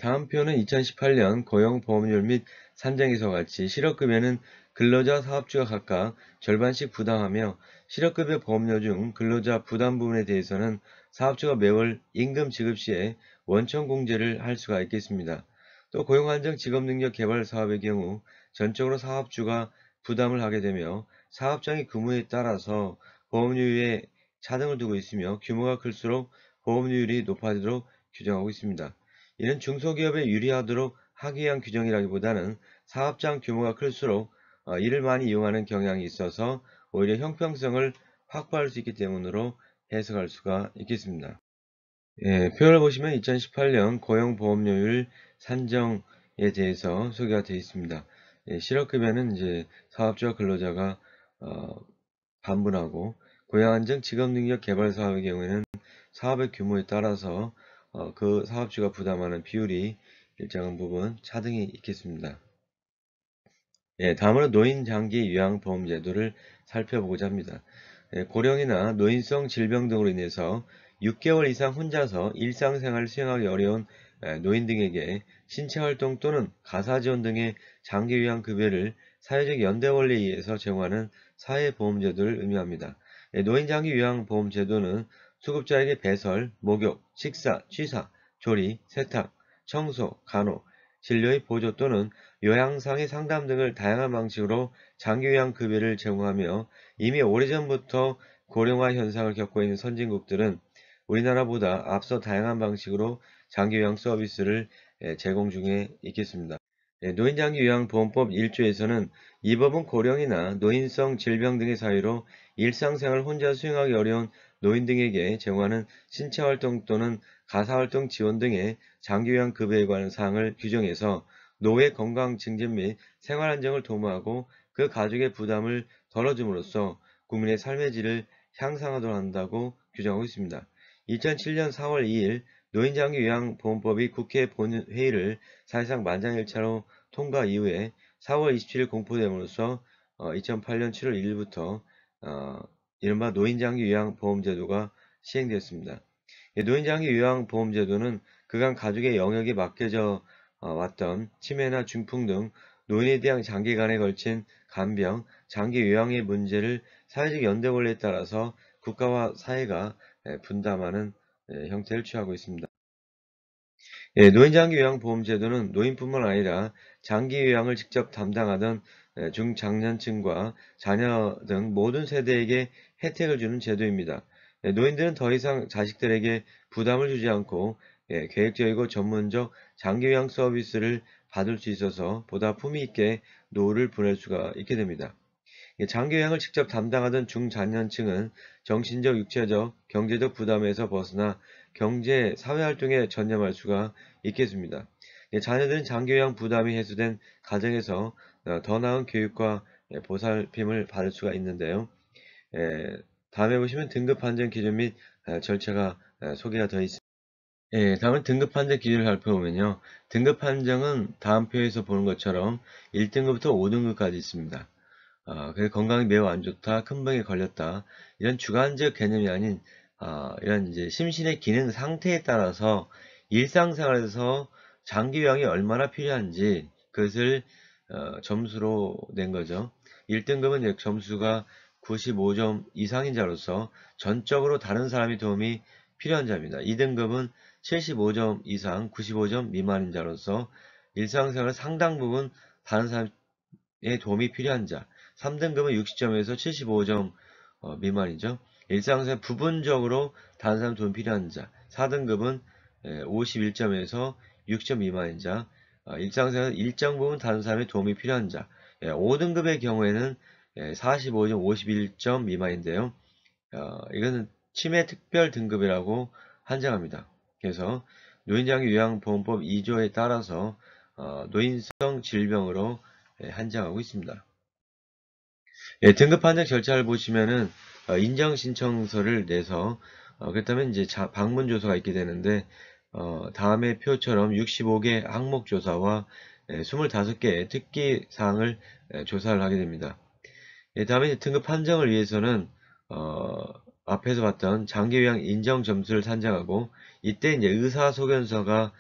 다음 표는 2018년 고용보험료 및 산정에서 같이 실업급여는 근로자 사업주가 각각 절반씩 부담하며 실업급여 보험료 중 근로자 부담 부분에 대해서는 사업주가 매월 임금 지급 시에 원천 공제를 할 수가 있겠습니다. 또 고용안정 직업능력 개발 사업의 경우 전적으로 사업주가 부담을 하게 되며 사업장의 규모에 따라서 보험료에 차등을 두고 있으며 규모가 클수록 보험료율이 높아지도록 규정하고 있습니다. 이는 중소기업에 유리하도록 하기 위한 규정이라기보다는 사업장 규모가 클수록 이를 많이 이용하는 경향이 있어서 오히려 형평성을 확보할 수 있기 때문으로 해석할 수가 있겠습니다. 예, 표를 보시면 2018년 고용보험료율 산정에 대해서 소개가 되어 있습니다. 예, 실업급여는 이제 사업주와 근로자가 반분하고 고용안정 직업능력 개발 사업의 경우에는 사업의 규모에 따라서 그 사업주가 부담하는 비율이 일정한 부분 차등이 있겠습니다. 예, 다음으로 노인장기 요양보험제도를 살펴보고자 합니다. 예, 고령이나 노인성 질병 등으로 인해서 6개월 이상 혼자서 일상생활을 수행하기 어려운 노인 등에게 신체활동 또는 가사지원 등의 장기요양급여를 사회적 연대원리에 의해서 제공하는 사회보험제도를 의미합니다. 예, 노인장기요양보험제도는 수급자에게 배설, 목욕, 식사, 취사, 조리, 세탁, 청소, 간호, 진료의 보조 또는 요양상의 상담 등을 다양한 방식으로 장기요양급여를 제공하며 이미 오래전부터 고령화 현상을 겪고 있는 선진국들은 우리나라보다 앞서 다양한 방식으로 장기요양 서비스를 제공 중에 있겠습니다. 노인장기요양보험법 1조에서는 이 법은 고령이나 노인성 질병 등의 사유로 일상생활을 혼자 수행하기 어려운 노인 등에게 제공하는 신체활동 또는 가사활동 지원 등의 장기요양급여에 관한 사항을 규정해서 노후의 건강 증진 및 생활 안정을 도모하고 그 가족의 부담을 덜어줌으로써 국민의 삶의 질을 향상하도록 한다고 규정하고 있습니다. 2007년 4월 2일 노인장기요양보험법이 국회 본회의를 사실상 만장일치로 통과 이후에 4월 27일 공포됨으로써 2008년 7월 1일부터 이른바 노인장기요양보험제도가 시행되었습니다. 노인장기요양보험제도는 그간 가족의 영역에 맡겨져 왔던 치매나 중풍 등 노인에 대한 장기간에 걸친 간병, 장기 요양의 문제를 사회적 연대 원리에 따라서 국가와 사회가 분담하는 형태를 취하고 있습니다. 예, 노인장기요양보험제도는 노인뿐만 아니라 장기요양을 직접 담당하던 중장년층과 자녀 등 모든 세대에게 혜택을 주는 제도입니다. 노인들은 더 이상 자식들에게 부담을 주지 않고 계획적이고 전문적 장기요양 서비스를 받을 수 있어서 보다 품위 있게 노후를 보낼 수가 있게 됩니다. 장기요양을 직접 담당하던 중장년층은 정신적, 육체적, 경제적 부담에서 벗어나 경제, 사회활동에 전념할 수가 있겠습니다. 예, 자녀들은 장기요양 부담이 해소된 가정에서 더 나은 교육과 보살핌을 받을 수가 있는데요. 예, 다음에 보시면 등급 판정 기준 및 절차가 소개가 되어 있습니다. 예, 다음은 등급 판정 기준을 살펴보면요. 등급 판정은 다음 표에서 보는 것처럼 1등급부터 5등급까지 있습니다. 그래서 건강이 매우 안 좋다, 큰 병에 걸렸다, 이런 주관적 개념이 아닌, 이런 이제 심신의 기능 상태에 따라서 일상생활에서 장기요양이 얼마나 필요한지 그것을 점수로 낸 거죠. 1등급은 점수가 95점 이상인 자로서 전적으로 다른 사람이 도움이 필요한 자입니다. 2등급은 75점 이상, 95점 미만인 자로서 일상생활 상당 부분 다른 사람의 도움이 필요한 자. 3등급은 60점에서 75점 미만이죠. 일상생활 부분적으로 다른 사람 도움이 필요한 자. 4등급은 51점에서 60점 미만인 자. 일상생활 일정 부분 다른 사람의 도움이 필요한 자. 5등급의 경우에는 45점, 51점 미만인데요. 이거는 치매 특별 등급이라고 한정합니다. 그래서 노인장기-요양보험법 2조에 따라서 노인성 질병으로 한정하고 있습니다. 예, 등급 판정 절차를 보시면은 인정 신청서를 내서 그렇다면 이제 방문 조사가 있게 되는데 다음의 표처럼 65개 항목 조사와 25개의 특기 사항을 조사를 하게 됩니다. 예, 다음에 이제 등급 판정을 위해서는 앞에서 봤던 장기요양 인정 점수를 산정하고 이때 이제 의사소견서가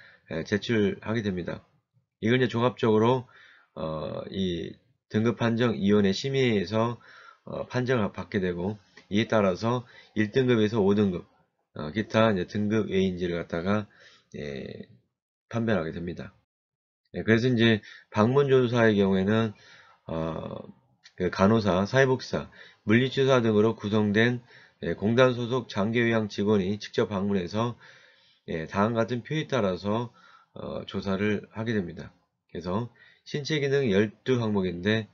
제출하게 됩니다. 이걸 이제 종합적으로 이 등급판정위원회 심의에서 판정을 받게 되고 이에 따라서 1등급에서 5등급 기타 이제 등급 외인지를 갖다가 예, 판별하게 됩니다. 예, 그래서 이제 방문조사의 경우에는 어, 그 간호사, 사회복지사, 물리치료사 등으로 구성된 공단 소속 장기요양 직원이 직접 방문해서 다음과 같은 표에 따라서 조사를 하게 됩니다. 그래서 신체 기능 12항목인데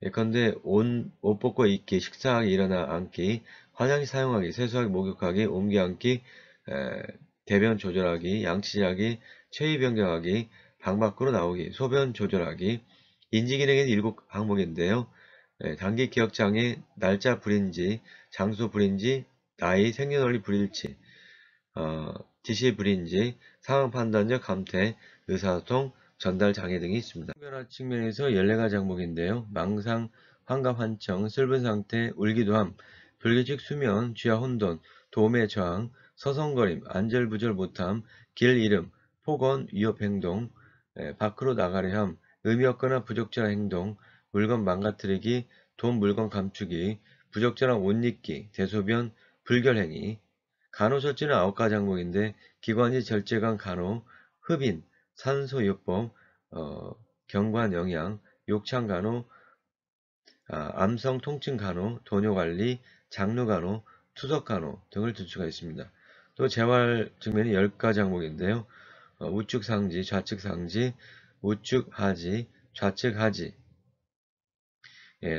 예컨대 옷 벗고 입기, 식사하기, 일어나 앉기, 화장실 사용하기, 세수하기, 목욕하기, 옮겨 앉기, 대변 조절하기, 양치질하기, 체위 변경하기, 방 밖으로 나오기, 소변 조절하기, 인지 기능은 7항목인데요. 단기 기억장애, 날짜 불인지, 장소 불인지, 나이, 생년월일 불일치, 지시 불인지, 상황 판단력 감퇴, 의사소통, 전달 장애 등이 있습니다. 특별한 측면에서 14가지 항목인데요. 망상, 환각, 환청, 슬픈 상태, 울기도함, 불규칙 수면, 쥐와 혼돈, 도움의 저항, 서성거림, 안절부절 못함, 길 잃음, 폭언, 위협 행동, 밖으로 나가려 함, 의미 없거나 부적절한 행동, 물건 망가뜨리기, 돈 물건 감추기, 부적절한 옷 입기, 대소변, 불결행위, 간호절제는 9가지 항목인데 기관지 절제관 간호, 흡인, 산소요법, 경관영양, 욕창간호, 암성 통증 간호, 도뇨관리, 장루간호, 투석간호 등을 들 수가 있습니다. 또 재활 측면이 10가지 항목인데요. 우측상지, 좌측상지, 우측하지, 좌측하지,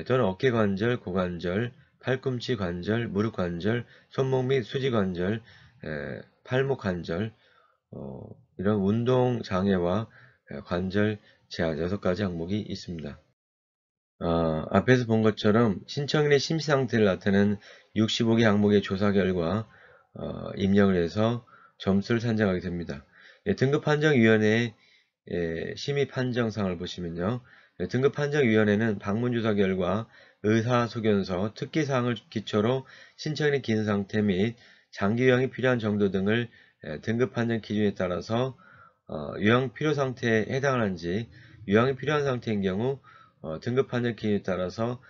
또는 어깨관절, 고관절, 팔꿈치 관절, 무릎 관절, 손목 및 수지 관절, 팔목 관절, 이런 운동 장애와 관절 제한 6가지 항목이 있습니다. 앞에서 본 것처럼 신청인의 심시 상태를 나타내는 65개 항목의 조사 결과 입력을 해서 점수를 산정하게 됩니다. 등급판정위원회의 심의 판정상을 보시면요. 등급판정위원회는 방문조사 결과 의사소견서, 특기사항을 기초로 신청인의 기능 상태 및 장기요양이 필요한 정도 등을 등급판정 기준에 따라서 요양 필요 상태에 해당하는지 요양이 필요한 상태인 경우 등급판정 기준에 따라서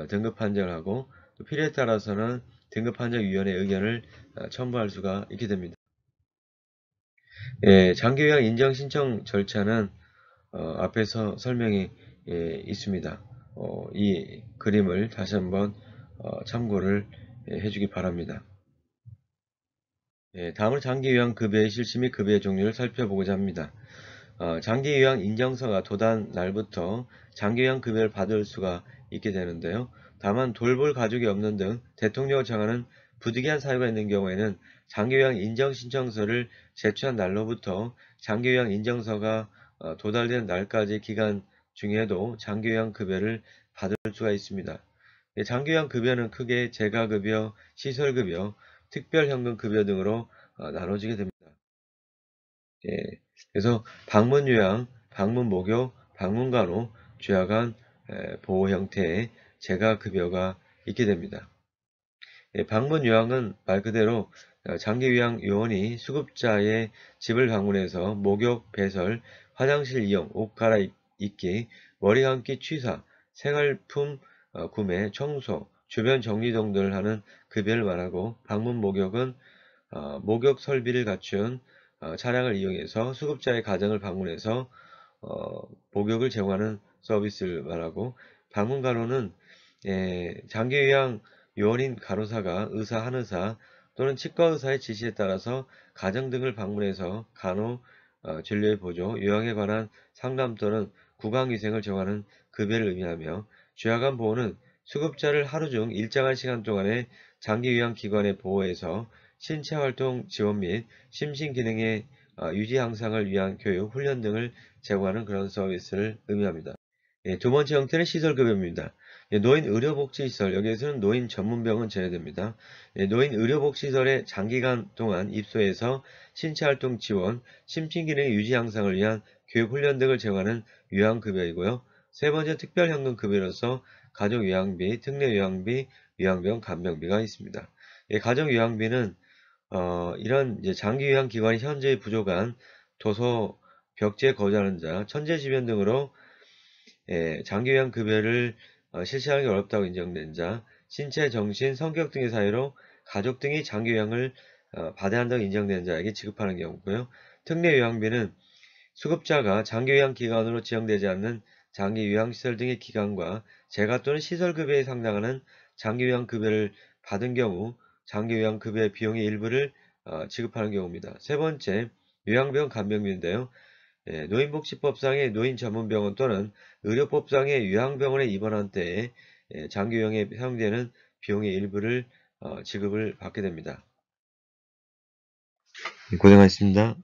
등급판정을 하고 또 필요에 따라서는 등급판정위원회 의견을 첨부할 수가 있게 됩니다. 장기요양 인정 신청 절차는 앞에서 설명이 있습니다. 이 그림을 다시 한번 참고를 해주기 바랍니다. 다음으로 장기요양급여의 실시 및 급여의 종류를 살펴보고자 합니다. 장기요양 인정서가 도단 날부터 장기요양급여를 받을 수가 있게 되는데요. 다만 돌볼 가족이 없는 등 대통령을 정하는 부득이한 사유가 있는 경우에는 장기요양 인정신청서를 제출한 날로부터 장기요양 인정서가 도달된 날까지 기간 중에도 장기요양급여를 받을 수가 있습니다. 장기요양급여는 크게 재가급여, 시설급여, 특별현금급여 등으로 나눠지게 됩니다. 예, 그래서 방문요양, 방문목욕, 방문간호, 주야간 보호 형태의 재가급여가 있게 됩니다. 방문요양은 말 그대로 장기요양 요원이 수급자의 집을 방문해서 목욕, 배설, 화장실 이용, 옷 갈아입기, 머리 감기 취사, 생활품 구매, 청소, 주변 정리 등을 하는 급여를 말하고, 방문 목욕은 목욕 설비를 갖춘 차량을 이용해서 수급자의 가정을 방문해서 목욕을 제공하는 서비스를 말하고, 방문 간호는 장기요양 요원인 간호사가 의사, 한의사 또는 치과의사의 지시에 따라서 가정 등을 방문해서 간호, 진료의 보조, 요양에 관한 상담 또는 구강위생을 제공하는 급여를 의미하며, 주야간 보호는 수급자를 하루 중 일정한 시간 동안에 장기요양기관에 보호해서 신체활동 지원 및 심신기능의 유지 향상을 위한 교육, 훈련 등을 제공하는 그런 서비스를 의미합니다. 두 번째 형태는 시설급여입니다. 노인 의료복지시설, 여기에서는 노인 전문병원 제외됩니다. 노인 의료복지시설에 장기간 동안 입소해서 신체활동 지원, 심신기능 유지 향상을 위한 교육, 훈련 등을 제공하는 요양급여이고요. 세 번째 특별현금급여로서 가족요양비, 특례요양비, 요양병, 간병비가 있습니다. 가족요양비는 이런 장기요양기관이 현재 부족한 도서, 벽지에 거주하는 자, 천재지변 등으로 장기요양 급여를 실시하기 어렵다고 인정된 자, 신체, 정신, 성격 등의 사유로 가족 등이 장기요양을 받아야 한다고 인정된 자에게 지급하는 경우고요. 특례요양비는 수급자가 장기요양 기관으로 지정되지 않는 장기요양시설 등의 기관과 재가 또는 시설급여에 상당하는 장기요양 급여를 받은 경우 장기요양 급여의 비용의 일부를 지급하는 경우입니다. 세 번째, 요양병 간병비인데요. 노인복지법상의 노인전문병원 또는 의료법상의 요양병원에 입원한 때에 장기요양에 사용되는 비용의 일부를 지급을 받게 됩니다. 고생하셨습니다.